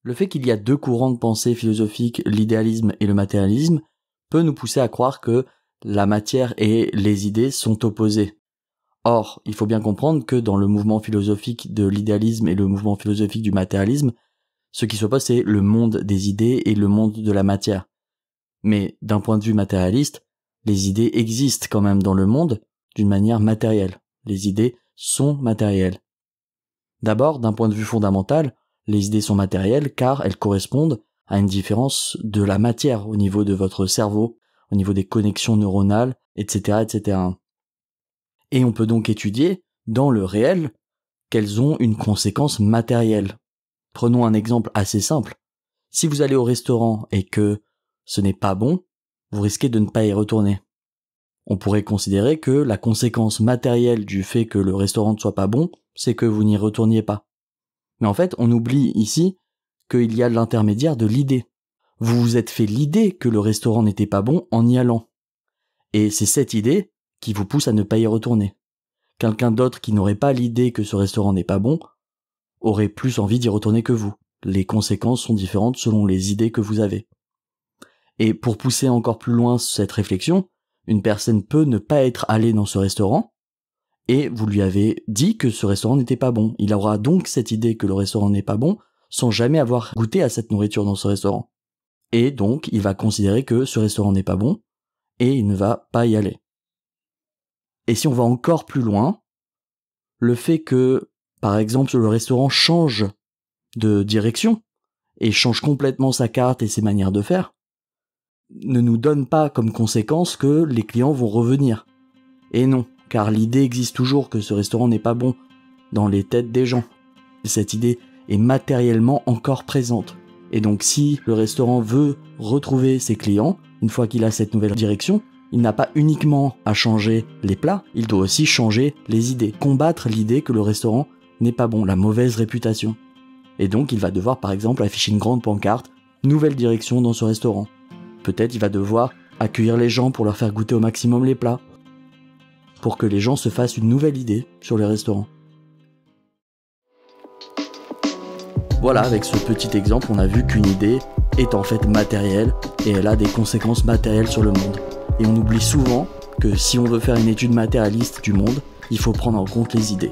Le fait qu'il y a deux courants de pensée philosophiques, l'idéalisme et le matérialisme, peut nous pousser à croire que la matière et les idées sont opposées. Or, il faut bien comprendre que dans le mouvement philosophique de l'idéalisme et le mouvement philosophique du matérialisme, ce qui s'oppose, c'est le monde des idées et le monde de la matière. Mais d'un point de vue matérialiste, les idées existent quand même dans le monde d'une manière matérielle. Les idées sont matérielles. D'abord, d'un point de vue fondamental, les idées sont matérielles car elles correspondent à une différence de la matière au niveau de votre cerveau, au niveau des connexions neuronales, etc., etc. Et on peut donc étudier, dans le réel, qu'elles ont une conséquence matérielle. Prenons un exemple assez simple. Si vous allez au restaurant et que ce n'est pas bon, vous risquez de ne pas y retourner. On pourrait considérer que la conséquence matérielle du fait que le restaurant ne soit pas bon, c'est que vous n'y retourniez pas. Mais en fait, on oublie ici qu'il y a l'intermédiaire de l'idée. Vous vous êtes fait l'idée que le restaurant n'était pas bon en y allant. Et c'est cette idée qui vous pousse à ne pas y retourner. Quelqu'un d'autre qui n'aurait pas l'idée que ce restaurant n'est pas bon aurait plus envie d'y retourner que vous. Les conséquences sont différentes selon les idées que vous avez. Et pour pousser encore plus loin cette réflexion, une personne peut ne pas être allée dans ce restaurant, et vous lui avez dit que ce restaurant n'était pas bon. Il aura donc cette idée que le restaurant n'est pas bon, sans jamais avoir goûté à cette nourriture dans ce restaurant. Et donc, il va considérer que ce restaurant n'est pas bon, et il ne va pas y aller. Et si on va encore plus loin, le fait que, par exemple, le restaurant change de direction, et change complètement sa carte et ses manières de faire, ne nous donne pas comme conséquence que les clients vont revenir. Et non, car l'idée existe toujours que ce restaurant n'est pas bon dans les têtes des gens. Cette idée est matériellement encore présente. Et donc si le restaurant veut retrouver ses clients, une fois qu'il a cette nouvelle direction, il n'a pas uniquement à changer les plats, il doit aussi changer les idées, combattre l'idée que le restaurant n'est pas bon, la mauvaise réputation. Et donc il va devoir par exemple afficher une grande pancarte, nouvelle direction dans ce restaurant. Peut-être il va devoir accueillir les gens pour leur faire goûter au maximum les plats, pour que les gens se fassent une nouvelle idée sur les restaurants. Voilà, avec ce petit exemple, on a vu qu'une idée est en fait matérielle et elle a des conséquences matérielles sur le monde. Et on oublie souvent que si on veut faire une étude matérialiste du monde, il faut prendre en compte les idées.